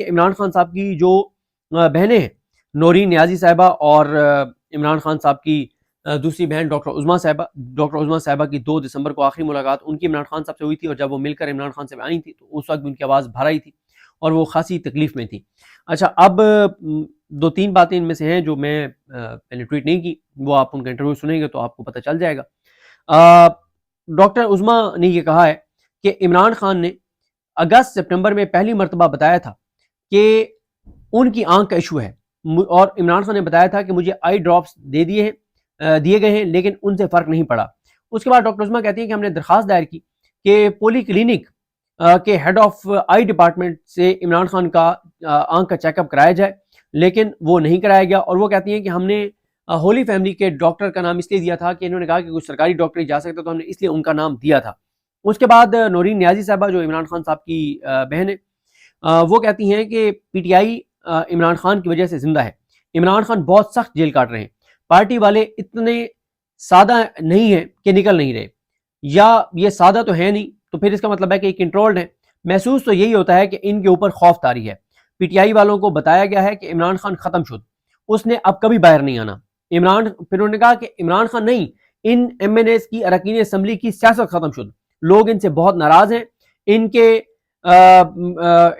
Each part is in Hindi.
कि इमरान खान साहब की जो बहनें हैं, नौरीन नियाजी साहिबा और इमरान खान साहब की दूसरी बहन डॉक्टर उज़मा साहिबा की 2 दिसंबर को आखिरी मुलाकात उनकी इमरान खान साहब से हुई थी, और जब वो मिलकर इमरान खान से आई थी तो उस वक्त भी उनकी आवाज़ भर आई थी और वो खासी तकलीफ में थी। अच्छा, अब 2-3 बातें इनमें से हैं जो मैं पहले ट्वीट नहीं की, वो आप उनका इंटरव्यू सुनेंगे तो आपको पता चल जाएगा। डॉक्टर उज़मा ने ये कहा है कि इमरान खान ने अगस्त सितंबर में पहली मरतबा बताया था कि उनकी आंख का इशू है, और इमरान खान ने बताया था कि मुझे आई ड्रॉप्स दिए गए हैं, लेकिन उनसे फ़र्क नहीं पड़ा। उसके बाद डॉक्टर उज़मा कहती हैं कि हमने दरख्वास्त दायर की कि पोली क्लिनिक के हेड ऑफ आई डिपार्टमेंट से इमरान खान का आंख का चेकअप कराया जाए, लेकिन वो नहीं कराया गया। और वो कहती हैं कि हमने होली फैमिली के डॉक्टर का नाम इसलिए दिया था कि इन्होंने कहा कि कुछ सरकारी डॉक्टर ही जा सकते, तो हमने इसलिए उनका नाम दिया था। उसके बाद नौरीन नियाजी साहबा जो इमरान खान साहब की बहन है, वो कहती हैं कि पीटीआई इमरान खान की वजह से जिंदा है। इमरान खान बहुत सख्त जेल काट रहे हैं, पार्टी वाले इतने सादा नहीं है कि निकल नहीं रहे, या ये सादा तो है नहीं तो फिर इसका मतलब है कि कंट्रोल्ड है। महसूस तो यही होता है कि इनके ऊपर खौफ तारी है। पीटीआई वालों को बताया गया है कि इमरान खान खत्म शुद, उसने अब कभी बाहर नहीं आना। फिर उन्होंने कहा कि इमरान खान नहीं, इन एमएनएस की अरकान असम्बली की सियासत खत्म शुद, लोग इनसे बहुत नाराज हैं।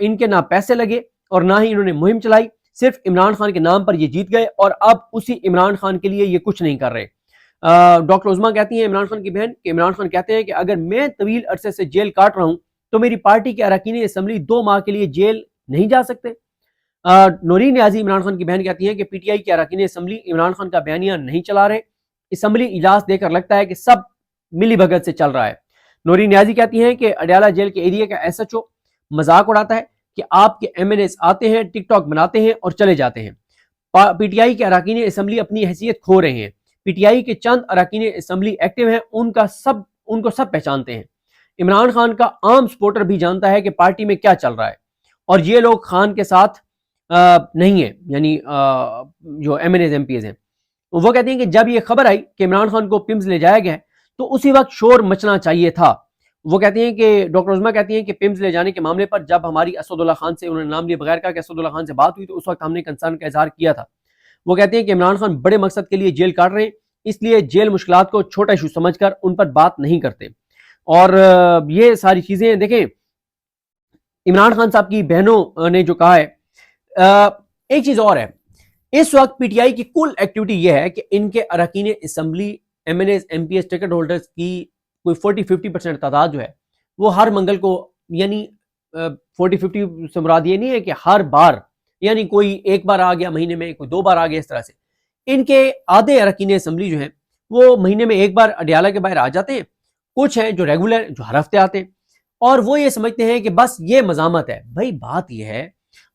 इनके ना पैसे लगे और ना ही इन्होंने मुहिम चलाई, सिर्फ इमरान खान के नाम पर ये जीत गए और अब उसी इमरान खान के लिए ये कुछ नहीं कर रहे। डॉक्टर उज़मा कहती हैं, इमरान खान की बहन, कि इमरान खान कहते हैं कि अगर मैं तवील अरसे से जेल काट रहा हूं तो मेरी पार्टी के अरकान असम्बली 2 माह के लिए जेल नहीं जा सकते। नौरीन नियाजी इमरान खान की बहन कहती हैं कि पीटीआई के अरकान असम्बली इमरान खान का बयानिया नहीं चला रहे, असम्बली इजलास देकर लगता है कि सब मिली भगत से चल रहा है। नौरीन नियाजी कहती हैं कि अडयाला जेल के एरिया का एसएचओ मजाक उड़ाता है कि आपके एमएनएस आते हैं, टिकटॉक बनाते हैं और चले जाते हैं। पीटीआई के अरकान असम्बली अपनी हैसियत खो रहे हैं। पीटीआई के चंद अरकान असम्बली एक्टिव हैं, उनको सब पहचानते हैं। इमरान खान का आम सपोर्टर भी जानता है कि पार्टी में क्या चल रहा है, और ये लोग खान के साथ नहीं है, यानी जो एमएनएस एमपीएस हैं। वो कहती हैं कि जब ये खबर आई कि इमरान खान को पिम्स ले जाया गया है तो उसी वक्त शोर मचना चाहिए था। वो कहती हैं कि डॉक्टर उज़मा कहती हैं कि पिम्स ले जाने के मामले पर जब हमारी असदुल्ला खान से, उन्होंने नाम लिए बगैर कहा कि असदुल्ला खान से बात हुई, तो उस वक्त हमने कंसर्न का इजहार किया था। वो कहते हैं कि इमरान खान बड़े मकसद के लिए जेल काट रहे हैं, इसलिए जेल मुश्किलात को छोटा इशू समझकर उन पर बात नहीं करते। और ये सारी चीजें देखें, इमरान खान साहब की बहनों ने जो कहा है। एक चीज और है, इस वक्त पीटीआई की कुल एक्टिविटी यह है कि इनके अरकान assembly MNS MPS ticket holders की कोई 40-50% तादाद जो है वो हर मंगल को, यानी 40-50 से मुराद ये नहीं है कि हर बार, यानी कोई एक बार आ गया महीने में, कोई 2 बार आ गया, इस तरह से इनके आधे अरकान असम्बली जो है वो महीने में एक बार अडयाला के बाहर आ जाते हैं। कुछ हैं जो रेगुलर, जो हर हफ्ते आते हैं, और वो ये समझते हैं कि बस ये मजामत है। भाई बात यह है,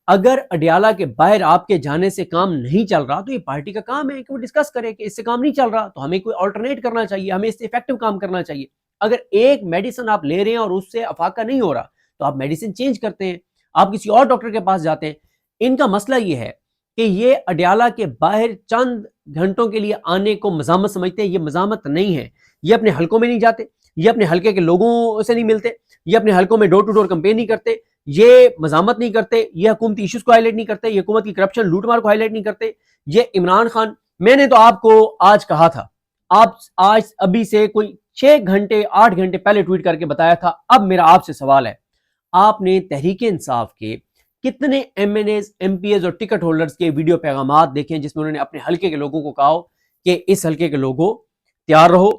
अगर अडयाला के बाहर आपके जाने से काम नहीं चल रहा तो ये पार्टी का काम है कि वो डिस्कस करे कि इससे काम नहीं चल रहा तो हमें कोई ऑल्टरनेट करना चाहिए, हमें इससे इफेक्टिव काम करना चाहिए। अगर एक मेडिसिन आप ले रहे हैं और उससे अफाका नहीं हो रहा तो आप मेडिसिन चेंज करते हैं, आप किसी और डॉक्टर के पास जाते हैं। इनका मसला ये है कि ये अडयाला के बाहर चंद घंटों के लिए आने को मजामत समझते हैं। ये मजामत नहीं है, ये अपने हलकों में नहीं जाते, ये अपने हलके के लोगों से नहीं मिलते, ये अपने हलकों में डोर टू डोर कंपेन नहीं करते, ये मजामत नहीं करते, ये हुकूमती इश्यूज को हाईलाइट नहीं करते, ये हुकूमत की करप्शन लूटमार को हाईलाइट नहीं करते। ये इमरान खान, मैंने तो आपको आज कहा था, आप आज अभी से कोई 6 घंटे 8 घंटे पहले ट्वीट करके बताया था। अब मेरा आपसे सवाल है, आपने तहरीक इंसाफ के कितने एमएनएस एमपीएस और टिकट होल्डर्स के वीडियो पैगामात देखे जिसमें उन्होंने अपने हलके के लोगों को कहा कि इस हलके के लोगों तैयार रहो,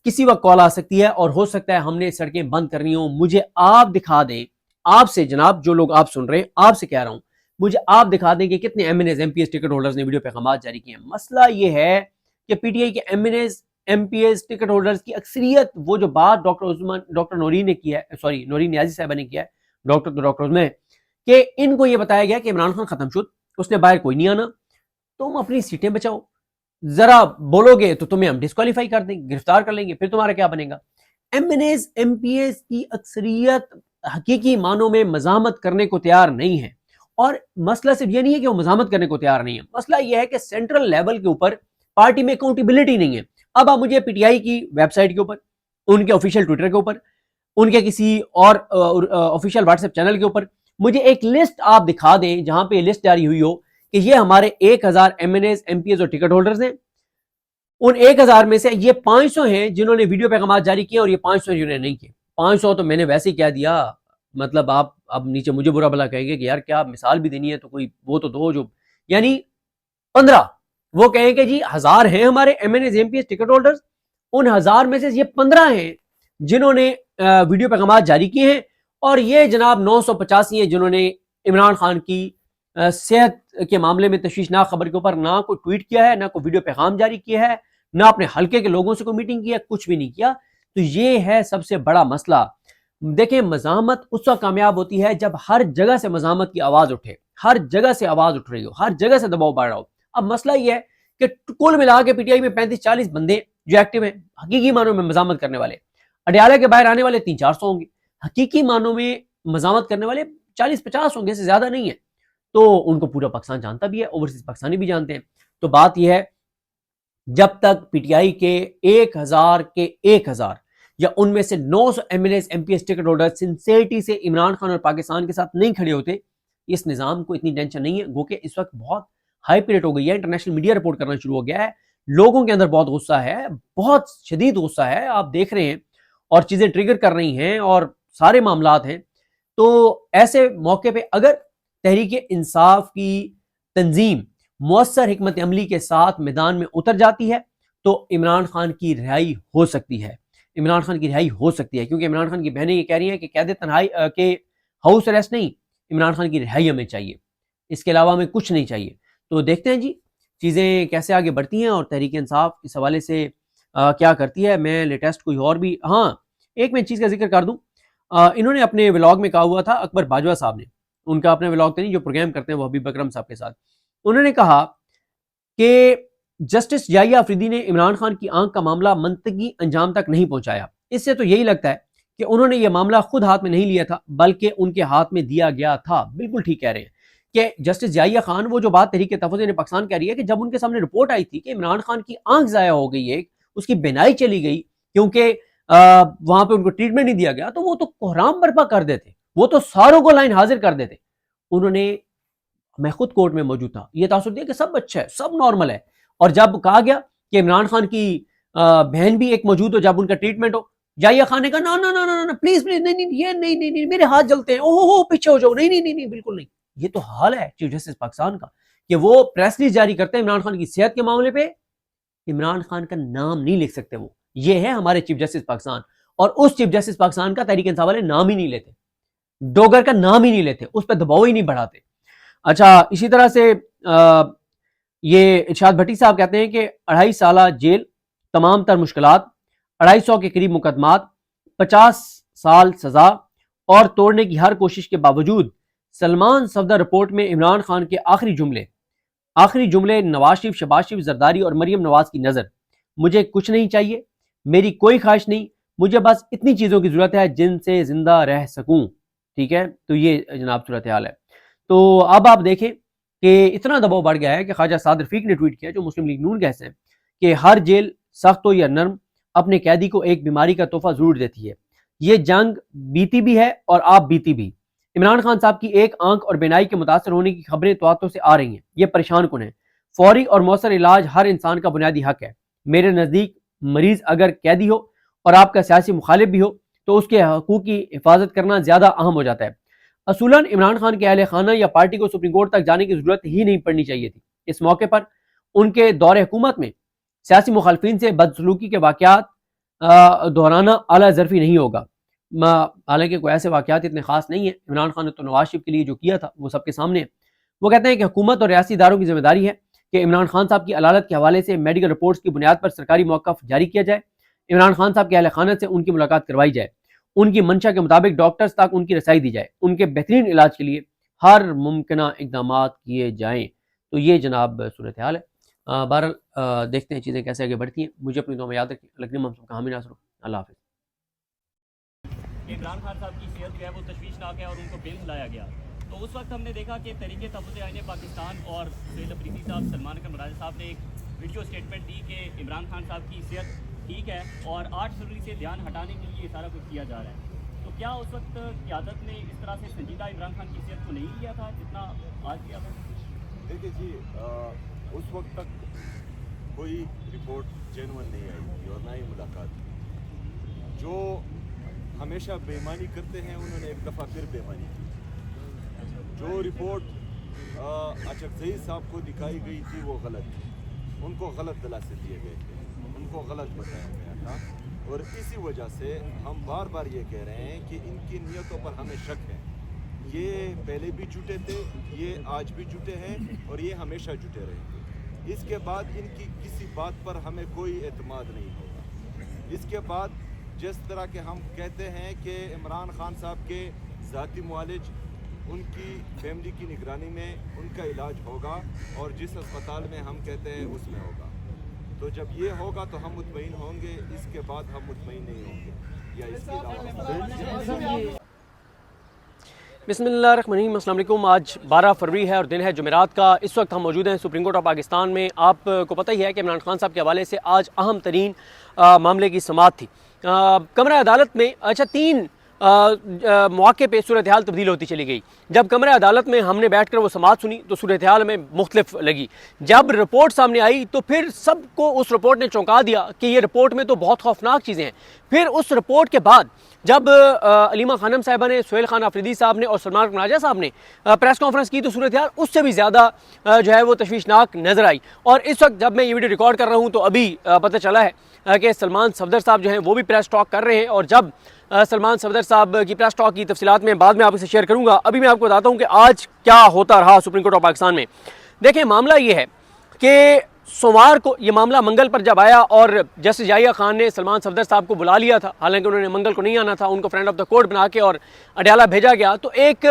किसी वक्त कॉल आ सकती है और हो सकता है हमने सड़कें बंद करनी हो, मुझे आप दिखा दें। आपसे जनाब, जो लोग आप सुन रहे हैं, आपसे कह रहा हूं, मुझे आप दिखा दें कि कितने एमएनएस एमपीएस टिकट होल्डर्स ने वीडियो पैगामात जारी किए हैं। मसला यह है कि पीटीआई के एमएनएस एमपीएस टिकट होल्डर्स की अक्सरियत, वो जो बात डॉक्टर नौरीन ने किया है, सॉरी नौरीन नियाजी साहबा ने किया है, डॉक्टर उज़मा, कि इनको यह बताया गया कि इमरान खान खत्म शुद, उसने बाहर कोई नहीं आना, तुम अपनी सीटें बचाओ, जरा बोलोगे तो तुम्हें हम डिस्क्वालीफाई कर देंगे, गिरफ्तार कर लेंगे, फिर तुम्हारा क्या बनेगा। एमएनएस एमपीएस की अक्सरियत हकीकी मानों में मजामत करने को तैयार नहीं है। और मसला सिर्फ ये नहीं है कि वो मजामत करने को तैयार नहीं है, मसला यह है कि सेंट्रल लेवल के ऊपर पार्टी में अकाउंटेबिलिटी नहीं है। अब आप मुझे पीटीआई की वेबसाइट के ऊपर, उनके ऑफिशियल ट्विटर के ऊपर, उनके किसी और ऑफिशियल व्हाट्सएप चैनल के ऊपर मुझे एक लिस्ट आप दिखा दें जहां पे लिस्ट जारी हुई हो कि ये हमारे 1000 MNAs, MPs और टिकट होल्डर्स हैं। उन 1000 में से ये 500 हैं जिन्होंने वीडियो पैगाम जारी किए और ये 500 जिन्होंने नहीं किए। 500 तो मैंने वैसे ही कह दिया, मतलब आप अब नीचे मुझे बुरा भला कहेंगे कि यार क्या मिसाल भी देनी है तो कोई वो तो दो, जो यानी 15 वो कहेंगे जी 1000 हैं हमारे MNAs, MPs, टिकट होल्डर्स, उन 1000 में से ये 15 हैं जिन्होंने वीडियो पैगाम जारी किए हैं, और ये जनाब 985 हैं जिन्होंने इमरान खान की सेहत के मामले में तशवीशनाक खबर के ऊपर ना कोई ट्वीट किया है, ना कोई वीडियो पैगाम जारी किया है, ना अपने हल्के के लोगों से कोई मीटिंग की है, कुछ भी नहीं किया। तो ये है सबसे बड़ा मसला। देखें, मज़ामत उस वक्त कामयाब होती है जब हर जगह से मज़ामत की आवाज़ उठे, हर जगह से आवाज़ उठ रही हो, हर जगह से दबाव बढ़ रहा हो। अब मसला ये है कि कुल मिला के PTI में 35-40 बंदे जो एक्टिव हैं, हकीकी मानों में मज़ामत करने वाले, अडयाला के बाहर आने वाले 300-400 होंगे, हकीकी मानों में मज़ामत करने वाले 40-50 होंगे, इससे ज़्यादा नहीं है। तो उनको पूरा पाकिस्तान जानता भी है, ओवरसीज पाकिस्तानी भी जानते हैं। तो बात यह है, जब तक PTI के 1000 या उनमें से 900 MNAs, MPs, ticket holder sincerity से इमरान खान और पाकिस्तान के साथ नहीं खड़े होते, इस निज़ाम को इतनी टेंशन नहीं है। गो के इस वक्त बहुत हाई पीरियड हो गई है, इंटरनेशनल मीडिया रिपोर्ट करना शुरू हो गया है, लोगों के अंदर बहुत गुस्सा है, बहुत शदीद गुस्सा है, आप देख रहे हैं, और चीज़ें ट्रिगर कर रही हैं और सारे मामलात हैं। तो ऐसे मौके पर अगर तहरीक इंसाफ की तंजीम मुअस्सर हिकमत अमली के साथ मैदान में उतर जाती है तो इमरान खान की रिहाई हो सकती है, इमरान खान की रिहाई हो सकती है, क्योंकि इमरान खान की बहनें ये कह रही हैं कि कैद तन्हाई के हाउस अरेस्ट नहीं, इमरान खान की रिहाई हमें चाहिए, इसके अलावा हमें कुछ नहीं चाहिए। तो देखते हैं जी चीज़ें कैसे आगे बढ़ती हैं और तहरीक इंसाफ इस हवाले से क्या करती है। मैं लेटेस्ट कोई और भी, हाँ, एक मैं चीज़ का जिक्र कर दूँ, इन्होंने अपने व्लॉग में कहा हुआ था, अकबर बाजवा साहब ने, उनका अपने व्लॉग तो नहीं, जो प्रोग्राम करते हैं वो हबीब अकरम साहब के साथ, उन्होंने कहा कि जस्टिस याहिया अफरीदी ने इमरान खान की आंख का मामला मंतकी अंजाम तक नहीं पहुंचाया। इससे तो यही लगता है कि उन्होंने यह मामला खुद हाथ में नहीं लिया था बल्कि उनके हाथ में दिया गया था। बिल्कुल ठीक कह रहे हैं कि जस्टिस याहिया खान, वो जो बात तहरीक तहफ़्फ़ुज़ पाकिस्तान कह रही है कि जब उनके सामने रिपोर्ट आई थी कि इमरान खान की आंख ज़ाया हो गई है, उसकी बिनाई चली गई क्योंकि वहां पर उनको ट्रीटमेंट नहीं दिया गया, तो वो तो कोहराम बर्पा कर देते, वो तो सारों को लाइन हाजिर कर देते। उन्होंने, मैं खुद कोर्ट में मौजूद था, ये तासुर दिया कि सब अच्छा है, सब नॉर्मल है, और जब कहा गया कि इमरान खान की बहन भी एक मौजूद हो, जब उनका ट्रीटमेंट हो, याहिया खान ने कहा ना ना ना ना ना प्लीज प्लीज, नहीं नहीं ये नहीं नहीं नहीं, मेरे हाथ जलते हैं, ओहो पीछे हो जाओ, नहीं नहीं नहीं नहीं बिल्कुल नहीं। ये तो हाल है चीफ जस्टिस पाकिस्तान का कि वो प्रेस रिलीज जारी करते हैं इमरान खान की सेहत के मामले पे, इमरान खान का नाम नहीं लिख सकते वो। ये है हमारे चीफ जस्टिस पाकिस्तान, और उस चीफ जस्टिस पाकिस्तान का तहरीक इंसाफ वाले नाम ही नहीं लेते, डोगर का नाम ही नहीं लेते, उस पर दबाव ही नहीं बढ़ाते। अच्छा, इसी तरह से ये इरशाद भट्टी साहब कहते हैं कि 2.5 साल जेल, तमाम तर मुश्किलात, 250 के करीब मुकदमात, 50 साल सजा और तोड़ने की हर कोशिश के बावजूद सलमान सफदर रिपोर्ट में इमरान खान के आखिरी जुमले नवाज शरीफ, शहबाज शरीफ, जरदारी और मरियम नवाज की नज़र, मुझे कुछ नहीं चाहिए, मेरी कोई ख्वाहिश नहीं, मुझे बस इतनी चीज़ों की ज़रूरत है जिनसे जिंदा रह सकूं। ठीक है, तो ये जनाब सूरत हाल है। तो अब आप देखें कि इतना दबाव बढ़ गया है कि ख्वाजा साद रफीक ने ट्वीट किया, जो मुस्लिम लीग नून कहते हैं, कि हर जेल सख्त हो या नर्म, अपने कैदी को एक बीमारी का तोहफा जरूर देती है। ये जंग बीती भी है और आप बीती भी। इमरान खान साहब की एक आंख और बीनाई के मुतासर होने की खबरें तवातुर से आ रही हैं, ये परेशान कुन है। फौरी और मौसर इलाज हर इंसान का बुनियादी हक है। मेरे नज़दीक मरीज अगर कैदी हो और आपका सियासी मुखालिफ भी हो तो उसके हकूक की हिफाजत करना ज़्यादा अहम हो जाता है। असूलन इमरान खान के अहले खाना या पार्टी को सुप्रीम कोर्ट तक जाने की जरूरत ही नहीं पड़नी चाहिए थी। इस मौके पर उनके दौरे हुकूमत में सियासी मुखालफिन से बदसलूकी के वाकयात दोहराना आला ज़रफ़ी नहीं होगा। हालांकि कोई ऐसे वाकयात इतने खास नहीं है, इमरान खान ने तो नवाज शरीफ के लिए जो किया था वो सबके सामने है। वो कहते हैं कि हुकूमत और रियासी इदारों की जिम्मेदारी है कि इमरान खान साहब की अदालत के हवाले से मेडिकल रिपोर्ट्स की बुनियाद पर सरकारी मौक़िफ़ जारी किया जाए, इमरान खान साहब के अहले खाना से उनकी मुलाकात करवाई जाए, उनकी मंशा के मुताबिक डॉक्टर्स तक उनकी रसाई दी जाए, उनके बेहतरीन इलाज के लिए हर मुमकिन इकदाम किए जाएँ। तो ये जनाब सूरत हाल है। बहरहाल देखते हैं चीज़ें कैसे आगे बढ़ती हैं। मुझे अपनी दुआ में याद रखें। लगने हम सबका हामी नासर। अल्लाह हाफ़िज़। इमरान खान साहब की सेहत जो है वो तशवीशनाक है और उनको बेल लाया गया, तो उस वक्त हमने देखा कि तहरीक तहफ़्फ़ुज़ आईन पाकिस्तान और सैयद अफरीदी साहब, सलमान अकरम राजा साहब ने एक वीडियो स्टेटमेंट दी कि इमरान खान साहब की सेहत ठीक है और 8 फरवरी से ध्यान हटाने के लिए सारा कुछ किया जा रहा है। तो क्या उस वक्त क़यादत ने इस तरह से संजीदा इमरान खान की सेहत को नहीं लिया था जितना आज लिया था? देखिए जी, उस वक्त तक कोई रिपोर्ट जेन्युइन नहीं आई थी और ना ही मुलाकात थी। जो हमेशा बेईमानी करते हैं उन्होंने एक दफ़ा फिर बेईमानी की। जो रिपोर्ट अचकज़ई साहब को दिखाई गई थी वो गलत थी, उनको गलत दिलासे दिए गए थे, उनको गलत बताया गया था और इसी वजह से हम बार बार ये कह रहे हैं कि इनकी नीयतों पर हमें शक है। ये पहले भी झूठे थे, ये आज भी झूठे हैं और ये हमेशा झूठे रहेंगे। इसके बाद इनकी किसी बात पर हमें कोई एतमाद नहीं होगा। इसके बाद जिस तरह के हम कहते हैं कि इमरान खान साहब के ज़ाती मुआलिज उनकी फैमिली की निगरानी में उनका इलाज होगा और जिस अस्पताल में हम कहते हैं उसमें होगा, तो जब ये होगा तो हम मुतमईन होंगे, इसके बाद हम मुतमईन नहीं होंगे या इसके अलावा। बिस्मिल्लाहिर्रहमानिर्रहीम, अस्सलाम वालेकुम। आज 12 फरवरी है और दिन है जुमेरात का। इस वक्त हम मौजूद हैं सुप्रीम कोर्ट ऑफ पाकिस्तान में। आपको पता ही है कि इमरान खान साहब के हवाले से आज अहम तरीन मामले की समाअत थी कमरा अदालत में। अच्छा, 3 मौके पे सूरत हाल तब्दील होती चली गई। जब कमरा अदालत में हमने बैठकर वो समाअत सुनी तो सूरत हाल में मुख्तलिफ लगी। जब रिपोर्ट सामने आई तो फिर सबको उस रिपोर्ट ने चौंका दिया कि ये रिपोर्ट में तो बहुत खौफनाक चीज़ें हैं। फिर उस रिपोर्ट के बाद जब अलीमा खानम साहिबा ने, सुहेल खान अफरीदी साहब ने और सलमान राजा साहब ने प्रेस कॉन्फ्रेंस की तो सूरत हाल उससे भी ज़्यादा जो है वो तशवीशनाक नज़र आई। और इस वक्त जब मैं ये वीडियो रिकॉर्ड कर रहा हूँ तो अभी पता चला है कि सलमान सफदर साहब जो हैं वो भी प्रेस टॉक कर रहे हैं। और जब सलमान सफदर साहब की प्रेस टॉक की तफसीलात में बाद में आपसे शेयर करूँगा। अभी मैं आपको बताता हूँ कि आज क्या होता रहा सुप्रीम कोर्ट ऑफ पाकिस्तान में। देखें, मामला ये है कि सोमवार को ये मामला मंगल पर जब आया और जस्टिस याहिया खान ने सलमान सफदर साहब को बुला लिया था, हालांकि उन्होंने मंगल को नहीं आना था, उनको फ्रेंड ऑफ द कोर्ट बना के और अडयाला भेजा गया, तो एक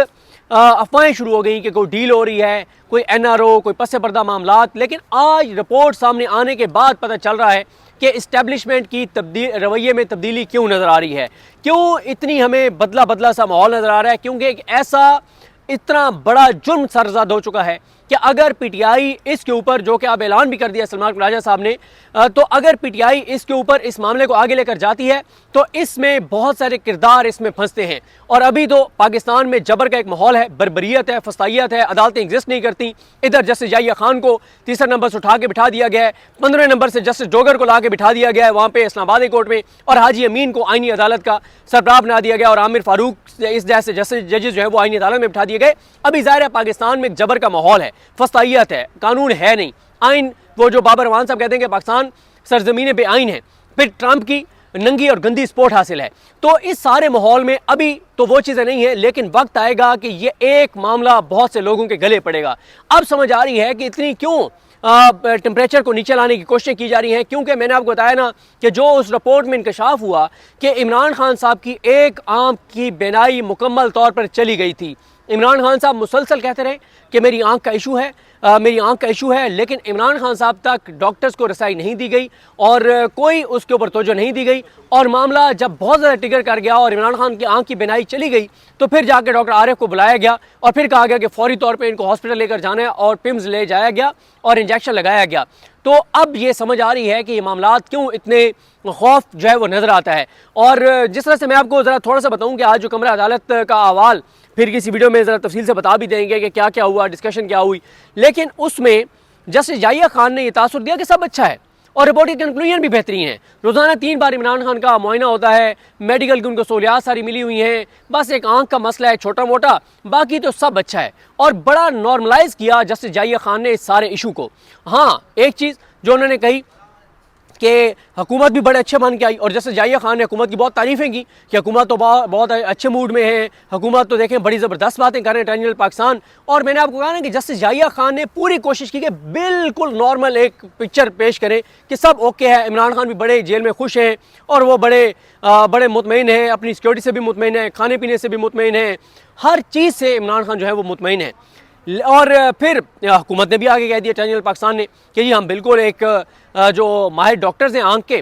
अफवाहें शुरू हो गई कि कोई डील हो रही है, कोई NRO, कोई पस पर्दा मामलात। लेकिन आज रिपोर्ट सामने आने के बाद पता चल रहा है कि इस्टेब्लिशमेंट की रवैये में तब्दीली क्यों नज़र आ रही है, क्यों इतनी हमें बदला बदला सा माहौल नज़र आ रहा है। क्योंकि एक ऐसा इतना बड़ा जुर्म सरज़द हो चुका है कि अगर PTI इसके ऊपर, जो कि अब ऐलान भी कर दिया सलमान राजा साहब ने, तो अगर PTI इसके ऊपर इस मामले को आगे लेकर जाती है तो इसमें बहुत सारे किरदार इसमें फंसते हैं। और अभी तो पाकिस्तान में जबर का एक माहौल है, बर्बरियत है, फसाइयत है, अदालतें एग्जिस्ट नहीं करती। इधर जस्टिस याहिया खान को तीसरा नंबर से उठा के बिठा दिया गया है, 15वें नंबर से जस्टिस जोगर को ला के बिठा दिया गया है वहाँ पे इस्लामाबाद कोर्ट में, और हाजी अमीन को आईनी अदालत का सरबराह बना दिया गया और आमिर फारूक इस जैसे जस्टिस जजेस जो है वो आईनी अदालत में बिठा दिए गए। अभी जाहिर है पाकिस्तान में जबर का माहौल है, फसाइयत है, कानून है नहीं, आइन, वो जो बाबर रहमान साहब कहते हैं कि पाकिस्तान सरजमीन बेआइन है, फिर ट्रंप की नंगी और गंदी स्पोर्ट हासिल है। तो इस सारे माहौल में अभी तो वो चीज़ें नहीं है, लेकिन वक्त आएगा कि ये एक मामला बहुत से लोगों के गले पड़ेगा। अब समझ आ रही है कि इतनी क्यों टेम्परेचर को नीचे लाने की कोशिशें की जा रही हैं। क्योंकि मैंने आपको बताया ना कि जो उस रिपोर्ट में इंकशाफ हुआ कि इमरान खान साहब की एक आंख की बीनाई मुकम्मल तौर पर चली गई थी। इमरान खान साहब मुसलसल कहते रहे कि मेरी आंख का इशू है, मेरी आंख का इशू है, लेकिन इमरान खान साहब तक डॉक्टर्स को रसाई नहीं दी गई और कोई उसके ऊपर तवज्जो नहीं दी गई। और मामला जब बहुत ज़्यादा टिगर कर गया और इमरान खान की आंख की बीनाई चली गई तो फिर जाकर डॉक्टर आरिफ को बुलाया गया और फिर कहा गया कि फौरी तौर पे इनको हॉस्पिटल लेकर जाना है और पिम्स ले जाया गया और इंजेक्शन लगाया गया। तो अब ये समझ आ रही है कि ये मामलात क्यों इतने खौफ जो है वो नज़र आता है। और जिस तरह से मैं आपको ज़रा थोड़ा सा बताऊँ कि आज जो कमरा अदालत का अहवाल फिर किसी वीडियो में ज़रा तफसील से बता भी देंगे कि क्या क्या हुआ, डिस्कशन क्या हुई, लेकिन उसमें जस्टिस याहिया खान ने यह तासुर दिया कि सब अच्छा है और रिपोर्ट की कंक्लूजन भी बेहतरीन है। रोज़ाना 3 बार इमरान खान का मुआयना होता है, मेडिकल की उनको सहूलियात सारी मिली हुई हैं, बस एक आंख का मसला है छोटा मोटा, बाकी तो सब अच्छा है। और बड़ा नॉर्मलाइज किया जस्टिस याहिया खान ने इस सारे इशू को। हाँ, एक चीज़ जो उन्होंने कही कि हुकूमत भी बड़े अच्छे मान के आई और जैसे याहिया खान ने हुकूमत की बहुत तारीफ़ें की कि हुकूमत तो बहुत अच्छे मूड में है, हुकूमत तो देखें बड़ी ज़बरदस्त बातें कर रहे हैं अटॉर्नी जनरल पाकिस्तान। और मैंने आपको कहा ना कि जस्टिस याहिया खान ने पूरी कोशिश की कि बिल्कुल नॉर्मल एक पिक्चर पेश करें कि सब ओके है, इमरान खान भी बड़े जेल में खुश हैं और वो बड़े मुतमईन हैं, अपनी सिक्योरिटी से भी मुतमईन है, खाने पीने से भी मुतमईन है, हर चीज़ से इमरान खान जो है वो मुतमईन है। और फिर हुकूमत ने भी आगे कह दिया, अटॉर्नी जनरल पाकिस्तान ने, कि जी हम बिल्कुल एक जो माहिर डॉक्टर्स हैं आंख के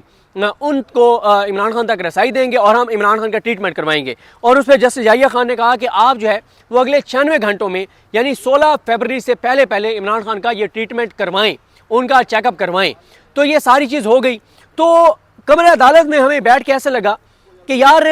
उनको इमरान खान तक रसाई देंगे और हम इमरान खान का ट्रीटमेंट करवाएंगे। और उस पर जस्टिस याहिया खान ने कहा कि आप जो है वो अगले 96 घंटों में यानी 16 फरवरी से पहले पहले इमरान खान का ये ट्रीटमेंट करवाएं, उनका चेकअप करवाएं। तो ये सारी चीज़ हो गई। तो कमरे अदालत में हमें बैठ के ऐसा लगा कि यार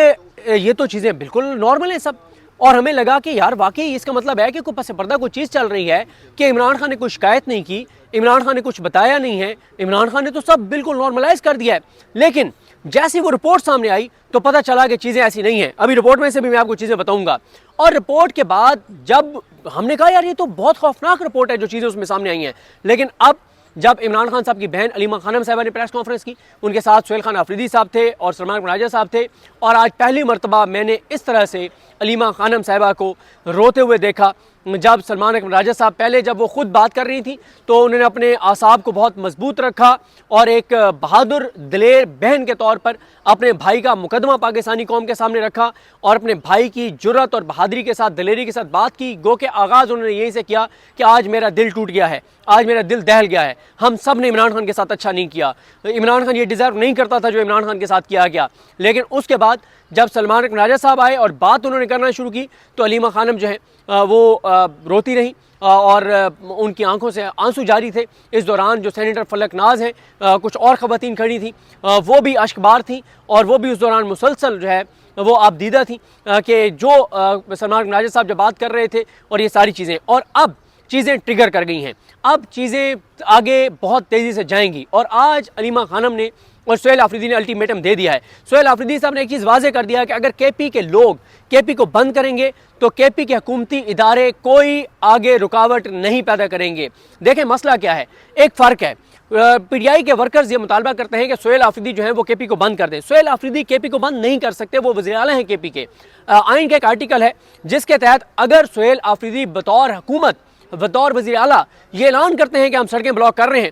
ये तो चीज़ें बिल्कुल नॉर्मल हैं सब। और हमें लगा कि यार वाकई इसका मतलब है कि कोई पस पर्दा कोई चीज़ चल रही है कि इमरान खान ने कोई शिकायत नहीं की, इमरान खान ने कुछ बताया नहीं है, इमरान खान ने तो सब बिल्कुल नॉर्मलाइज कर दिया है। लेकिन जैसी वो रिपोर्ट सामने आई तो पता चला कि चीज़ें ऐसी नहीं हैं। अभी रिपोर्ट में से भी मैं आपको चीज़ें बताऊंगा। और रिपोर्ट के बाद जब हमने कहा यार ये तो बहुत खौफनाक रिपोर्ट है जो चीज़ें उसमें सामने आई हैं, लेकिन अब जब इमरान खान साहब की बहन अलीमा खानम साहिबा ने प्रेस कॉन्फ्रेंस की, उनके साथ सुहेल खान आफरीदी साहब थे और सलमान खान राजा साहब थे, और आज पहली मरतबा मैंने इस तरह से अलीमा खानम साहिबा को रोते हुए देखा। जब सलमान खान राजा साहब पहले जब वो खुद बात कर रही थी तो उन्होंने अपने आसाब को बहुत मजबूत रखा और एक बहादुर दिलेर बहन के तौर पर अपने भाई का मुकदमा पाकिस्तानी कौम के सामने रखा और अपने भाई की जुर्रत और बहादुरी के साथ, दिलेरी के साथ बात की। गो के आगाज़ उन्होंने यहीं से किया कि आज मेरा दिल टूट गया है, आज मेरा दिल दहल गया है, हम सब ने इमरान खान के साथ अच्छा नहीं किया, इमरान खान ये डिज़र्व नहीं करता था जो इमरान खान के साथ किया गया। लेकिन उसके बाद जब सलमान खान राजा साहब आए और बात उन्होंने करना शुरू की तो अलीमा खानम जो है वो रोती रही और उनकी आंखों से आंसू जारी थे। इस दौरान जो सेनेटर फलक नाज हैं, कुछ और ख़वातीन खड़ी थी, वो भी अश्कबार थी और वो भी उस दौरान मुसलसल जो है वो आबदीदा थी कि जो सलमान खान राजा साहब जब बात कर रहे थे और ये सारी चीज़ें। और अब चीज़ें ट्रिगर कर गई हैं, अब चीज़ें आगे बहुत तेज़ी से जाएंगी। और आज अलीमा खानम ने और सुहेल आफरीदी ने अल्टीमेटम दे दिया है। सुहेल आफरीदी साहब ने एक चीज़ वाजे कर दिया है कि अगर केपी के लोग केपी को बंद करेंगे तो केपी के हुकूमती इदारे कोई आगे रुकावट नहीं पैदा करेंगे। देखें मसला क्या है, एक फ़र्क है, पीटीआई के वर्कर्स ये मुतालबा करते हैं कि सुहेल आफरीदी जो है वो केपी को बंद कर दें। सुहेल आफरीदी केपी को बंद नहीं कर सकते, वो वज़ीर आला हैं केपी के। आइन का एक आर्टिकल है जिसके तहत अगर सुहेल आफरीदी बतौर हुकूमत, बतौर वज़ीर आला ये ऐलान करते हैं कि हम सड़कें ब्लॉक कर रहे हैं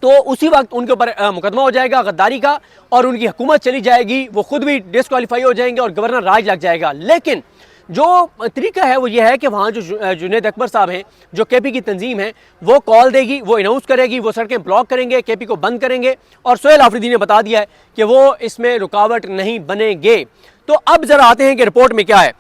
तो उसी वक्त उनके ऊपर मुकदमा हो जाएगा गद्दारी का और उनकी हुकूमत चली जाएगी, वो खुद भी डिस्क्वालीफाई हो जाएंगे और गवर्नर राज लग जाएगा। लेकिन जो तरीका है वो ये है कि वहाँ जो जुनैद अकबर साहब हैं, जो केपी की तंजीम है, वो कॉल देगी, वो अनाउंस करेगी, वो सड़कें ब्लॉक करेंगे, केपी को बंद करेंगे। और सुहेल आफरीदी ने बता दिया है कि वो इसमें रुकावट नहीं बनेंगे। तो अब ज़रा आते हैं कि रिपोर्ट में क्या है।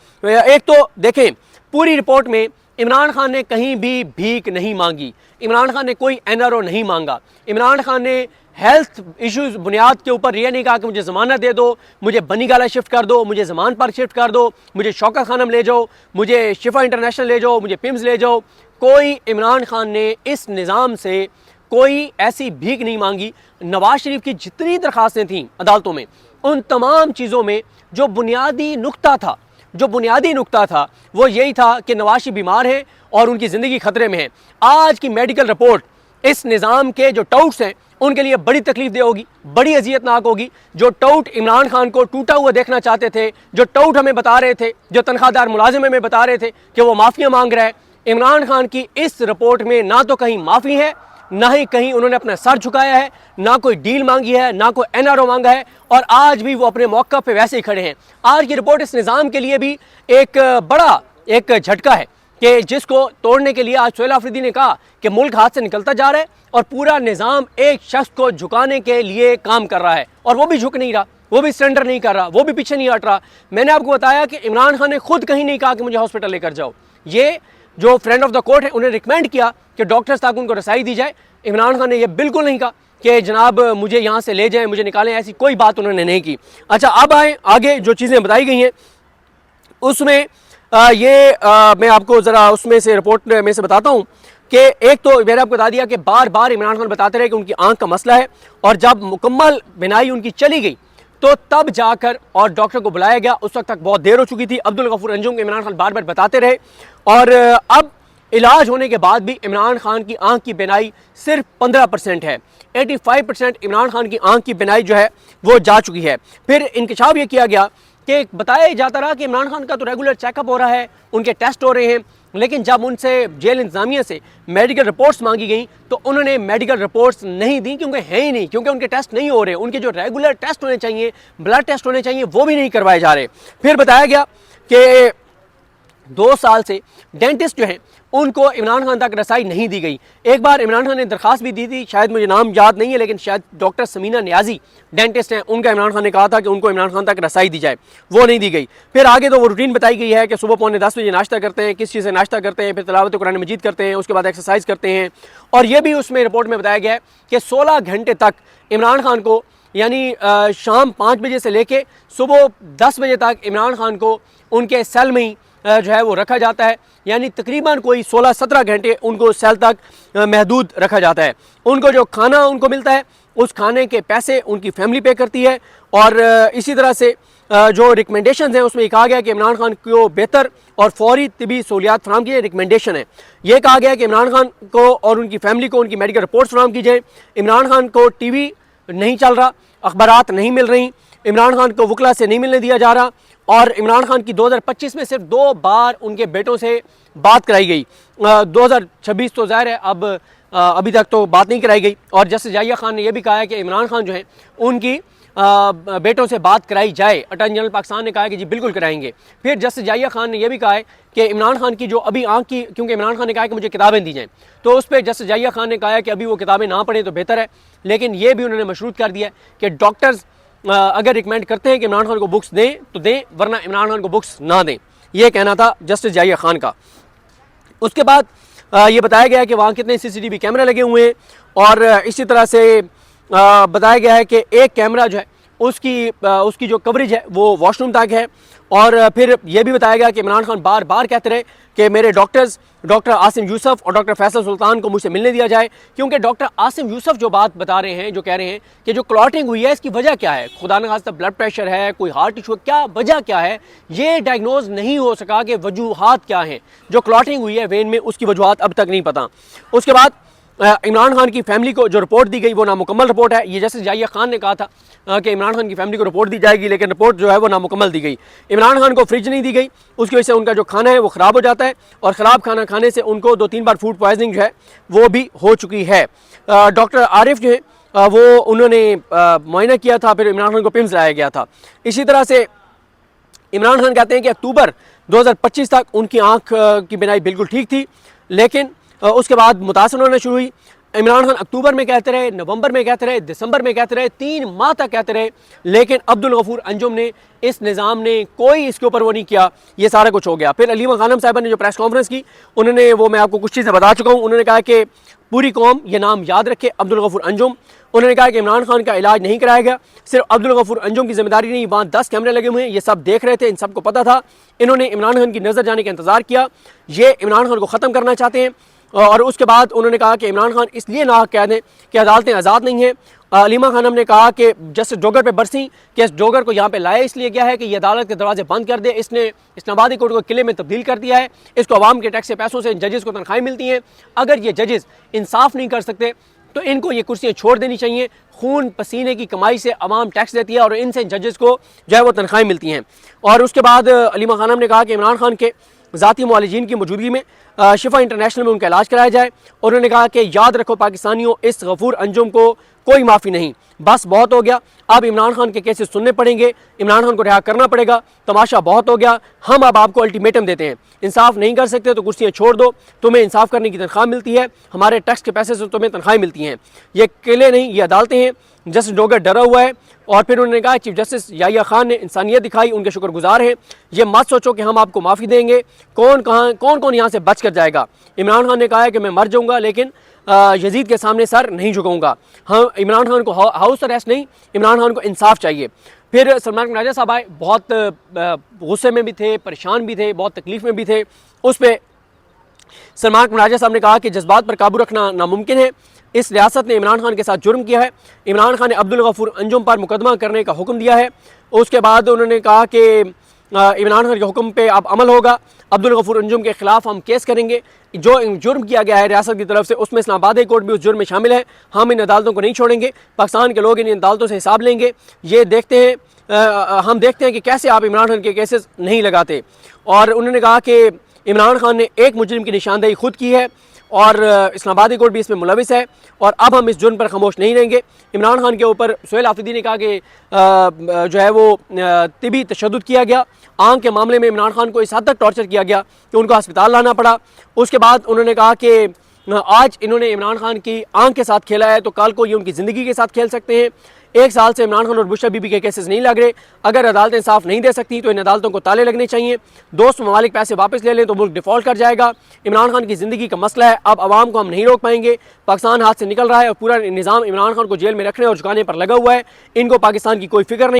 एक तो देखें पूरी रिपोर्ट में इमरान खान ने कहीं भी भीख नहीं मांगी, इमरान खान ने कोई एनआरओ नहीं मांगा, इमरान खान ने हेल्थ इश्यूज बुनियाद के ऊपर ये नहीं कहा कि मुझे ज़मानत दे दो, मुझे बनी गाला शिफ्ट कर दो, मुझे ज़मान पर शिफ्ट कर दो, मुझे शौकत खानम ले जाओ, मुझे शिफा इंटरनेशनल ले जाओ, मुझे पिम्स ले जाओ। कोई इमरान खान ने इस निज़ाम से कोई ऐसी भीख नहीं मांगी। नवाज शरीफ की जितनी दरख्वास्तें थीं अदालतों में, उन तमाम चीज़ों में जो बुनियादी नुक्ता था वो यही था कि नवाज शरीफ बीमार हैं और उनकी ज़िंदगी खतरे में है। आज की मेडिकल रिपोर्ट इस निज़ाम के जो टाउट्स हैं उनके लिए बड़ी तकलीफ दे होगी, बड़ी अजियतनाक होगी। जो टाउट इमरान खान को टूटा हुआ देखना चाहते थे, जो टाउट हमें बता रहे थे, जो तनख्वाहदार मुलाजिम हमें बता रहे थे कि वो माफ़िया मांग रहा है, इमरान खान की इस रिपोर्ट में ना तो कहीं माफ़ी है, ना ही कहीं उन्होंने अपना सर झुकाया है, ना कोई डील मांगी है, ना कोई एनआरओ मांगा है, और आज भी वो अपने मौका पे वैसे ही खड़े हैं। आज की रिपोर्ट इस निज़ाम के लिए भी एक बड़ा एक झटका है कि जिसको तोड़ने के लिए आज सुहेल आफरीदी ने कहा कि मुल्क हाथ से निकलता जा रहा है और पूरा निज़ाम एक शख्स को झुकाने के लिए काम कर रहा है, और वो भी झुक नहीं रहा, वो भी सरेंडर नहीं कर रहा, वो भी पीछे नहीं हट रहा। मैंने आपको बताया कि इमरान खान ने खुद कहीं नहीं कहा कि मुझे हॉस्पिटल लेकर जाओ। ये जो फ्रेंड ऑफ द कोर्ट है उन्हें रिकमेंड किया कि डॉक्टर्स तक उनको रसाई दी जाए। इमरान खान ने यह बिल्कुल नहीं कहा कि जनाब मुझे यहाँ से ले जाएं, मुझे निकालें, ऐसी कोई बात उन्होंने नहीं की। अच्छा, अब आए आगे जो चीज़ें बताई गई हैं उसमें मैं आपको ज़रा उसमें से रिपोर्ट में से बताता हूँ कि एक तो मैंने आपको बता दिया कि बार बार इमरान खान बताते रहे कि उनकी आंख का मसला है, और जब मुकम्मल बिनाई उनकी चली गई तो तब जाकर और डॉक्टर को बुलाया गया। उस वक्त तक बहुत देर हो चुकी थी। अब्दुल गफूर अंजुम को इमरान खान बार बार बताते रहे, और अब इलाज होने के बाद भी इमरान खान की आंख की बिनाई सिर्फ 15% है। 85% इमरान खान की आंख की बिनाई जो है वो जा चुकी है। फिर इंकशाफ ये किया गया कि बताया जाता रहा कि इमरान खान का तो रेगुलर चेकअप हो रहा है, उनके टेस्ट हो रहे हैं, लेकिन जब उनसे जेल इंतजामिया से मेडिकल रिपोर्ट्स मांगी गई तो उन्होंने मेडिकल रिपोर्ट्स नहीं दी, क्योंकि है ही नहीं, क्योंकि उनके टेस्ट नहीं हो रहे। उनके जो रेगुलर टेस्ट होने चाहिए, ब्लड टेस्ट होने चाहिए, वो भी नहीं करवाए जा रहे। फिर बताया गया कि 2 साल से डेंटिस्ट जो हैं उनको इमरान खान तक रसाई नहीं दी गई। एक बार इमरान खान ने दरख्वास्त भी दी थी, शायद मुझे नाम याद नहीं है, लेकिन शायद डॉक्टर समीना नियाजी डेंटिस्ट हैं, उनका इमरान खान ने कहा था कि उनको इमरान खान तक रसाई दी जाए, वो नहीं दी गई। फिर आगे तो वो रूटीन बताई गई है कि सुबह 9:45 बजे नाश्ता करते हैं, किस चीज़ से नाश्ता करते हैं, फिर तिलावत कुरान मजीद करते हैं, उसके बाद एक्सरसाइज करते हैं। और ये भी उसमें रिपोर्ट में बताया गया है कि 16 घंटे तक इमरान खान को यानी शाम 5 बजे से लेके सुबह 10 बजे तक इमरान खान को उनके सेल में ही जो है वो रखा जाता है। यानी तकरीबन कोई 16-17 घंटे उनको सेल तक महदूद रखा जाता है। उनको जो खाना उनको मिलता है उस खाने के पैसे उनकी फैमिली पे करती है। और इसी तरह से जो रिकमेंडेशन हैं उसमें कहा गया कि इमरान खान को बेहतर और फौरी तिबी सहूलियात फराम की रिकमेंडेशन है। ये कहा गया कि इमरान खान को और उनकी फैमिली को उनकी मेडिकल रिपोर्ट्स फराम की जाए। इमरान खान को टीवी नहीं चल रहा, अखबारात नहीं मिल रही, इमरान खान को वकला से नहीं मिलने दिया जा रहा और इमरान खान की 2025 में सिर्फ 2 बार उनके बेटों से बात कराई गई। 2026 तो ज़ाहिर है अब अभी तक तो बात नहीं कराई गई। और जस्टिस जाहिया खान ने यह भी कहा है कि इमरान खान जो है उनकी बेटों से बात कराई जाए। अटॉर्नी जनरल पाकिस्तान ने कहा है कि जी बिल्कुल कराएंगे। फिर जस्टिस जाहिया खान ने यह भी कहा है कि इमरान खान की जो अभी आँख की, क्योंकि इमरान खान ने कहा है कि मुझे किताबें दी जाएँ, तो उस पर जस्टिस जाहिया खान ने कहा है कि अभी वो किताबें ना पढ़ें तो बेहतर है। लेकिन ये भी उन्होंने मशरूत कर दिया है कि डॉक्टर्स अगर रिकमेंड करते हैं कि इमरान खान को बुक्स दें तो दें, वरना इमरान खान को बुक्स ना दें। ये कहना था जस्टिस जाहिया खान का। उसके बाद ये बताया गया है कि वहाँ कितने CCTV कैमरे लगे हुए हैं और इसी तरह से बताया गया है कि एक कैमरा जो है उसकी जो कवरेज है वो वॉशरूम तक है। और फिर यह भी बताया गया कि इमरान खान बार बार कहते रहे कि मेरे डॉक्टर आसिम यूसुफ और डॉक्टर फैसल सुल्तान को मुझसे मिलने दिया जाए, क्योंकि डॉक्टर आसिम यूसुफ जो बात बता रहे हैं, जो कह रहे हैं कि जो क्लॉटिंग हुई है इसकी वजह क्या है, खुदा न खास्ता ब्लड प्रेशर है, कोई हार्ट इशू, क्या वजह क्या है, ये डायग्नोज नहीं हो सका कि वजूहात क्या हैं। जो क्लॉटिंग हुई है वेन में उसकी वजूहात अब तक नहीं पता। उसके बाद इमरान खान की फैमिली को जो रिपोर्ट दी गई वो नामुकम्मल रिपोर्ट है। ये जस्टिस जाहिया खान ने कहा था कि इमरान खान की फैमिली को रिपोर्ट दी जाएगी, लेकिन रिपोर्ट जो है वो नामुकम्मल दी गई। इमरान खान को फ्रिज नहीं दी गई, उसकी वजह से उनका जो खाना है वो ख़राब हो जाता है और ख़राब खाना खाने से उनको 2-3 बार फूड पॉइजनिंग जो है वो भी हो चुकी है। डॉक्टर आरिफ जो है वो उन्होंने मुआयना किया था, फिर इमरान खान को पिम्स लाया गया था। इसी तरह से इमरान खान कहते हैं कि अक्टूबर 2025 तक उनकी आँख की बिनाई बिल्कुल ठीक थी, लेकिन उसके बाद मुतासर होना शुरू हुई। इमरान खान अक्टूबर में कहते रहे, नवंबर में कहते रहे, दिसंबर में कहते रहे, 3 माह तक कहते रहे, लेकिन अब्दुल गफूर अंजुम ने, इस निज़ाम ने कोई इसके ऊपर वो नहीं किया। ये सारा कुछ हो गया। फिर अलीमा खानम साहिबा ने जो प्रेस कॉन्फ्रेंस की, उन्होंने वो मैं आपको कुछ चीज़ें बता चुका हूँ। उन्होंने कहा कि पूरी कौम ये नाम याद रखे, अब्दुल गफूर अंजुम। उन्होंने कहा कि इमरान खान का इलाज नहीं कराया गया, सिर्फ अब्दुल गफूर अंजुम की जिम्मेदारी नहीं, वहाँ 10 कैमरे लगे हुए हैं, ये सब देख रहे थे, इन सबको पता था। इन्होंने इमरान खान की नज़र जाने का इंतज़ार किया, ये इमरान खान को ख़त्म करना चाहते हैं। और उसके बाद उन्होंने कहा कि इमरान खान इसलिए ना कह दें कि अदालतें आज़ाद नहीं हैं। अलीमा खानम ने कहा कि जस्टिस डोगर पे बरसी कि इस डोगर को यहाँ पे लाया इसलिए गया है कि ये अदालत के दरवाजे बंद कर दे, इसने इस्लामाबादी कोर्ट को किले में तब्दील कर दिया है, इसको अवाम के टैक्स के पैसों से इन जजेस को तनख्वाहें मिलती हैं। अगर ये जजेस इंसाफ नहीं कर सकते तो इनको ये कुर्सियाँ छोड़ देनी चाहिए। खून पसीने की कमाई से अवाम टैक्स देती है और इनसे जजेस को जो है वो तनख्वाहें मिलती हैं। और उसके बाद अलीमा खानम ने कहा कि इमरान खान के ज़ाती मुआलिजीन की मौजूदगी में शिफा इंटरनेशनल में उनका इलाज कराया जाए। और उन्होंने कहा कि याद रखो पाकिस्तानियों, इस गफूर अंजुम को कोई माफ़ी नहीं, बस बहुत हो गया, अब इमरान खान के केसेस सुनने पड़ेंगे, इमरान खान को रिहा करना पड़ेगा, तमाशा बहुत हो गया। हम अब आपको अल्टीमेटम देते हैं, इंसाफ नहीं कर सकते तो कुर्सियाँ छोड़ दो, तुम्हें इंसाफ करने की तनख्वाह मिलती है, हमारे टैक्स के पैसे से तुम्हें तनख्वाहें मिलती हैं। ये किले नहीं, ये अदालतें हैं। जस्टिस डोगर डरा हुआ है। और फिर उन्होंने कहा चीफ जस्टिस याहिया खान ने इंसानियत दिखाई, उनके शुक्रगुजार हैं। ये मत सोचो कि हम आपको माफ़ी देंगे, कौन कौन यहाँ से बच कर जाएगा। इमरान खान ने कहा है कि मैं मर जाऊँगा लेकिन यजीद के सामने सर नहीं झुकाऊंगा। हम इमरान खान को हाउस अरेस्ट नहीं, इमरान खान को इंसाफ चाहिए। फिर सलमान राजा साहब आए, बहुत गुस्से में भी थे, परेशान भी थे, बहुत तकलीफ़ में भी थे। उस पर सलमान राजा साहब ने कहा कि जज्बात पर काबू रखना नामुमकिन है, इस रियासत ने इमरान खान के साथ जुर्म किया है, इमरान खान ने अब्दुल गफूर अंजुम पर मुकदमा करने का हुक्म दिया है। उसके बाद उन्होंने कहा कि इमरान खान के हुक्म पे अब अमल होगा, अब्दुल गफूर अंजुम के खिलाफ हम केस करेंगे। जो जुर्म किया गया है रियासत की तरफ से उसमें इस्लामाबाद कोर्ट भी उस जुर्म में शामिल है। हम इन अदालतों को नहीं छोड़ेंगे, पाकिस्तान के लोग इन अदालतों से हिसाब लेंगे। ये देखते हैं हम देखते हैं कि कैसे आप इमरान खान के केसेस नहीं लगाते। और उन्होंने कहा कि इमरान खान ने एक मुजरिम की निशानदेही खुद की है और इस्लामाबादी कोर्ट भी इसमें मुलविस है और अब हम इस जुर्म पर खामोश नहीं रहेंगे। इमरान खान के ऊपर सुहेल आफरीदी ने कहा कि जो है वो तिबी तशद्दुद किया गया, आँख के मामले में इमरान खान को इस हद तक टॉर्चर किया गया कि उनको अस्पताल लाना पड़ा। उसके बाद उन्होंने कहा कि आज इन्होंने इमरान खान की आँख के साथ खेला है तो कल को ये उनकी ज़िंदगी के साथ खेल सकते हैं। 1 साल से इमरान खान और बुशरा बीबी के केसेस नहीं लग रहे। अगर अदालतें इंसाफ नहीं दे सकती तो इन अदालतों को ताले लगने चाहिए। दोस्त ममालिक पैसे वापस ले लें तो मुल्क डिफॉल्ट कर जाएगा। इमरान खान की ज़िंदगी का मसला है, अब आवाम को हम नहीं रोक पाएंगे। पाकिस्तान हाथ से निकल रहा है और पूरा निज़ाम इमरान खान को जेल में रखने और झुकाने पर लगा हुआ है। इनको पाकिस्तान की कोई फिक्र नहीं।